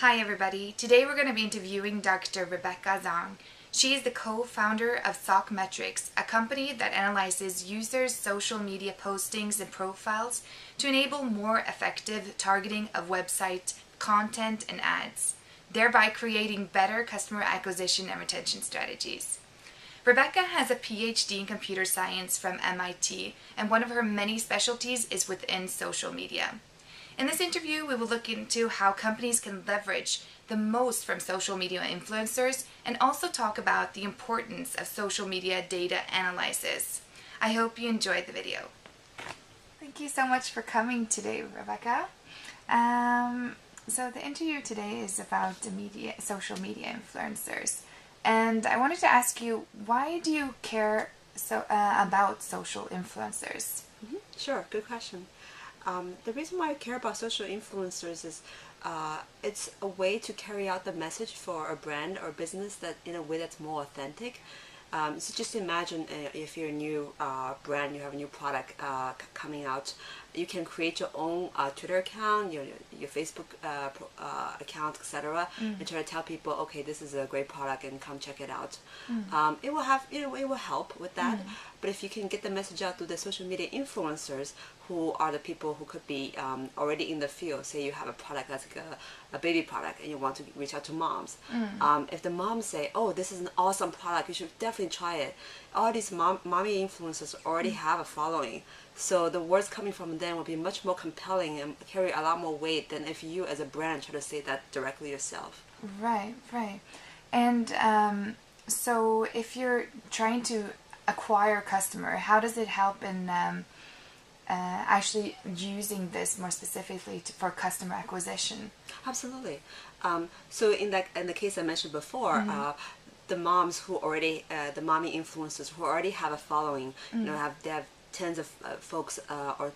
Hi everybody, today we're going to be interviewing Dr. Rebecca Xiong. She is the co-founder of Zakipoint, a company that analyzes users' social media postings and profiles to enable more effective targeting of website content and ads, thereby creating better customer acquisition and retention strategies. Rebecca has a PhD in computer science from MIT, and one of her many specialties is within social media. In this interview, we will look into how companies can leverage the most from social media influencers and also talk about the importance of social media data analysis. I hope you enjoyed the video. Thank you so much for coming today, Rebecca. So the interview today is about the social media influencers. And I wanted to ask you, why do you care about social influencers? Sure, good question. The reason why I care about social influencers is it's a way to carry out the message for a brand or business that in a way that's more authentic. So just imagine if you're a new brand, you have a new product coming out, you can create your own Twitter account, your Facebook account, etc., and try to tell people, okay, this is a great product and come check it out. It will have, it will help with that. But if you can get the message out to the social media influencers, who are the people who could be already in the field. Say you have a product that's like a baby product and you want to reach out to moms. If the moms say, oh, this is an awesome product, you should definitely try it. All these mommy influencers already have a following. So the words coming from them will be much more compelling and carry a lot more weight than if you as a brand try to say that directly yourself. Right. And so if you're trying to acquire a customer, how does it help in actually using this more specifically for customer acquisition? Absolutely. So in the case I mentioned before, the moms who already, the mommy influencers who already have a following, they have tens of folks or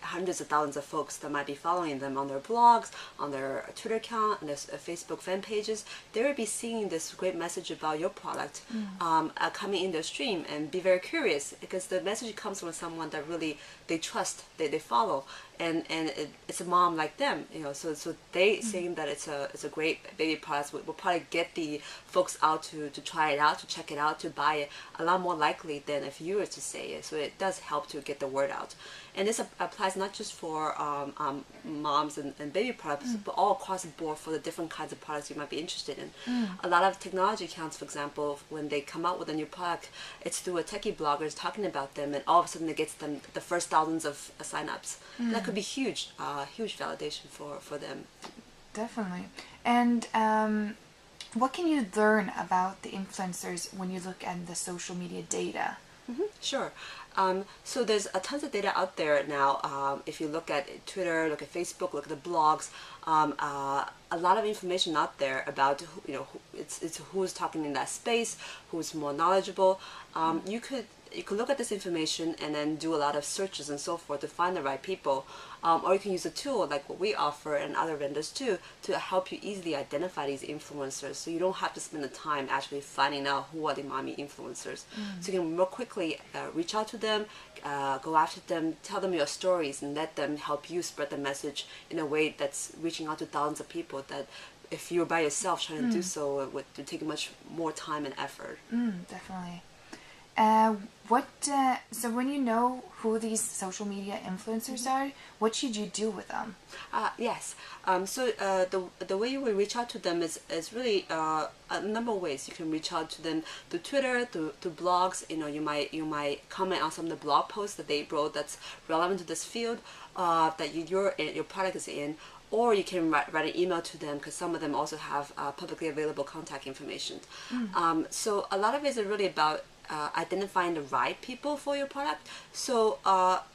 hundreds of thousands of folks that might be following them on their blogs, on their Twitter account, and their Facebook fan pages. They will be seeing this great message about your product coming in their stream and be very curious, because the message comes from someone that really they trust, they follow, and it's a mom like them, so they saying that it's a great baby product will probably get the folks out to try it out, to check it out, to buy it a lot more likely than if you were to say it. So it does help to get the word out. And this applies not just for moms and baby products, but all across the board for the different kinds of products you might be interested in. A lot of technology accounts, for example, when they come out with a new product, it's through a techie bloggers talking about them, and all of a sudden it gets them the first thousands of signups. That could be huge, huge validation for them. Definitely. And what can you learn about the influencers when you look at the social media data? Sure. So there's a tons of data out there now. If you look at Twitter, look at Facebook, look at the blogs, a lot of information out there about it's who's talking in that space, who's more knowledgeable. You could look at this information and then do a lot of searches and so forth to find the right people. Or you can use a tool like what we offer and other vendors too to help you easily identify these influencers, so you don't have to spend the time actually finding out who are the mommy influencers. So you can more quickly reach out to them, go after them, tell them your stories, and let them help you spread the message in a way that's reaching out to thousands of people that if you're by yourself trying to do so, it would take much more time and effort. Definitely. So when you know who these social media influencers are, what should you do with them? Yes. So the way you will reach out to them is really a number of ways. You can reach out to them through Twitter, through blogs. You might comment on some of the blog posts that they wrote that's relevant to this field that your product is in. Or you can write an email to them, because some of them also have publicly available contact information. So a lot of it is really about identifying the right people for your product. So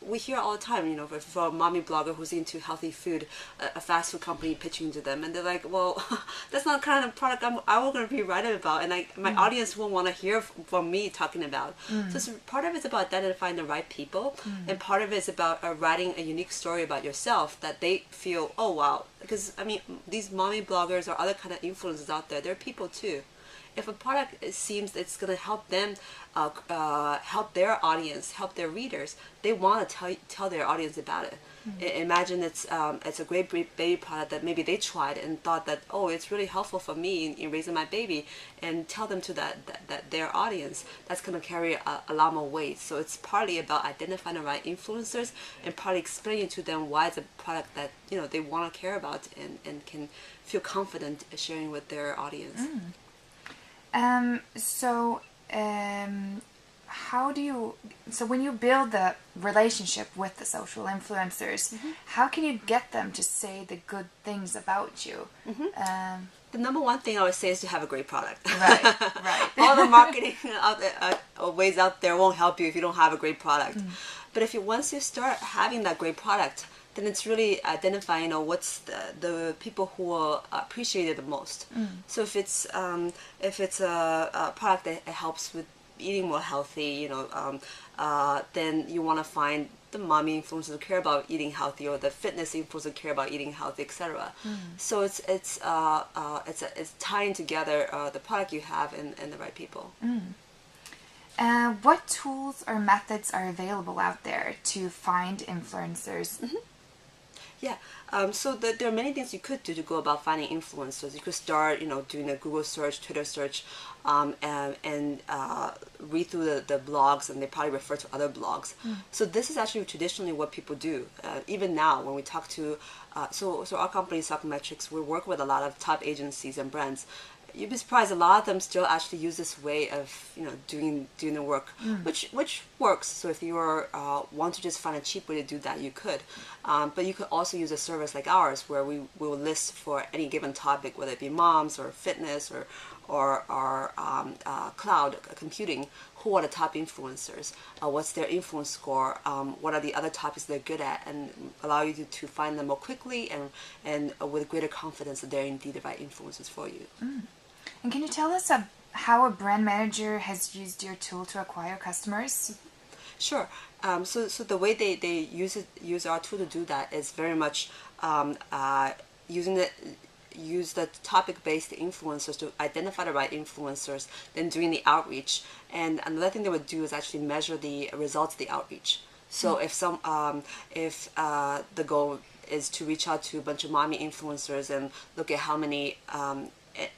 we hear all the time, for a mommy blogger who's into healthy food, a fast food company pitching to them, and they're like, well, that's not the kind of product I'm going to be writing about, and my audience won't want to hear from me talking about. So part of it's about identifying the right people, and part of it is about writing a unique story about yourself that they feel, oh wow, because these mommy bloggers or other kind of influencers out there, they're people too. if a product seems it's going to help them, help their audience, help their readers, they want to tell their audience about it. Imagine it's a great baby product that maybe they tried and thought that, oh, it's really helpful for me in raising my baby, and tell them to that their audience. That's going to carry a lot more weight. So it's partly about identifying the right influencers, and partly explaining to them why it's a product that they want to care about and can feel confident sharing with their audience. So when you build the relationship with the social influencers, how can you get them to say the good things about you? The number one thing I would say is to have a great product. Right. All the marketing ways out there won't help you if you don't have a great product. But once you start having that great product, then it's really identifying, what's the people who will appreciate it the most. So if it's a product that helps with eating more healthy, then you want to find the mommy influencers who care about eating healthy, or the fitness influencers who care about eating healthy, etc. So it's tying together the product you have and the right people. What tools or methods are available out there to find influencers? Yeah, so there are many things you could do to go about finding influencers. You could start, doing a Google search, Twitter search, and read through the blogs, and they probably refer to other blogs. So this is actually traditionally what people do. Even now, when we talk to, so our company, Zakipoint, we work with a lot of top agencies and brands. You'd be surprised, a lot of them still actually use this way of doing the work, which works. So if you want to just find a cheap way to do that, you could. But you could also use a service like ours, where we will list for any given topic, whether it be moms or fitness or cloud computing, who are the top influencers, what's their influence score, what are the other topics they're good at, and allow you to find them more quickly and with greater confidence that they're indeed the right influencers for you. And can you tell us how a brand manager has used your tool to acquire customers? Sure. So the way they use our tool to do that is very much use the topic-based influencers to identify the right influencers, then doing the outreach. And another thing they would do is actually measure the results of the outreach. So if the goal is to reach out to a bunch of mommy influencers and look at how many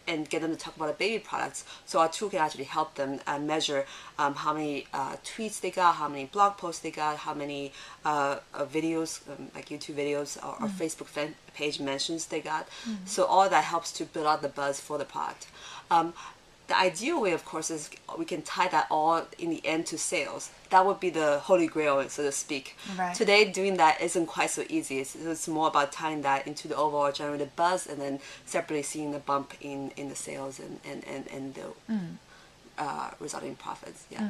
and get them to talk about the baby products. So our tool can actually help them measure how many tweets they got, how many blog posts they got, how many videos, like YouTube videos or Facebook fan page mentions they got. So all that helps to build out the buzz for the product. The ideal way, of course, is we can tie that all in the end to sales. That would be the holy grail, so to speak. Right. Today, doing that isn't quite so easy. It's more about tying that into the overall generated buzz, and then separately seeing the bump in the sales and the resulting profits. Yeah.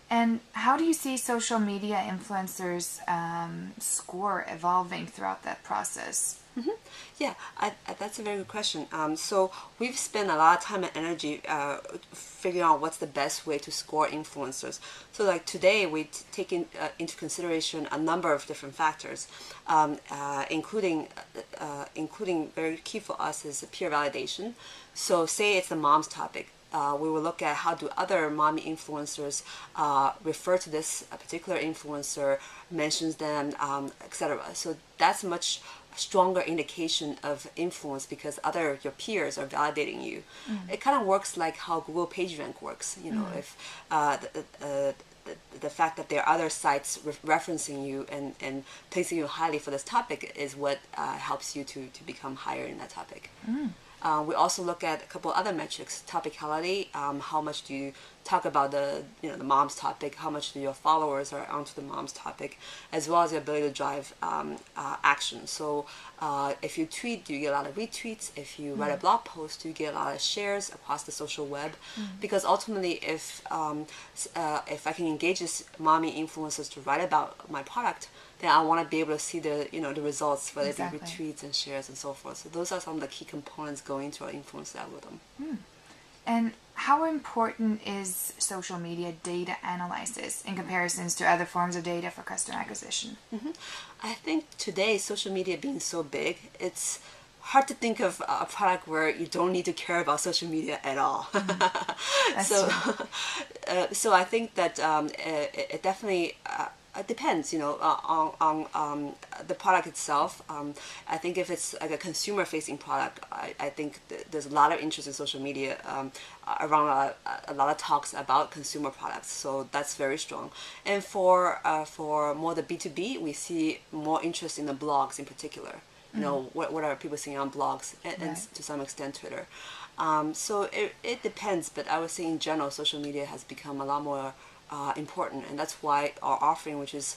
And how do you see social media influencers' score evolving throughout that process? Yeah, that's a very good question. So we've spent a lot of time and energy figuring out what's the best way to score influencers. So like today, we take into consideration a number of different factors, including very key for us is peer validation. So say it's the mom's topic. We will look at how do other mommy influencers refer to this particular influencer, mentions them, etc. So that's much stronger indication of influence because your peers are validating you. It kind of works like how Google PageRank works. If the fact that there are other sites referencing you and placing you highly for this topic is what helps you to become higher in that topic. We also look at a couple other metrics: topicality, how much do you talk about the mom's topic, how much do your followers are onto the mom's topic, as well as the ability to drive action. So if you tweet, do you get a lot of retweets? If you write a blog post, do you get a lot of shares across the social web? Because ultimately, if I can engage these mommy influencers to write about my product, then I want to be able to see the the results, whether it be retweets and shares and so forth. So those are some of the key components going into our influence algorithm. And how important is social media data analysis in comparisons to other forms of data for customer acquisition? I think today, social media being so big, it's hard to think of a product where you don't need to care about social media at all. So, so I think that it definitely it depends, on the product itself. I think if it's like a consumer-facing product, I think there's a lot of interest in social media around a lot of talks about consumer products. So that's very strong. And for more the B2B, we see more interest in the blogs in particular. What are people seeing on blogs and to some extent Twitter. So it depends, but I would say in general, social media has become a lot more important, and that's why our offering, which is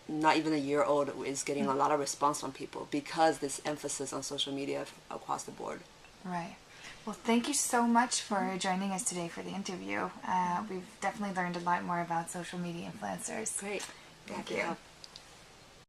not even a year old, is getting a lot of response from people because this emphasis on social media across the board. Right. Well, thank you so much for joining us today for the interview. We've definitely learned a lot more about social media influencers. Great. Thank you.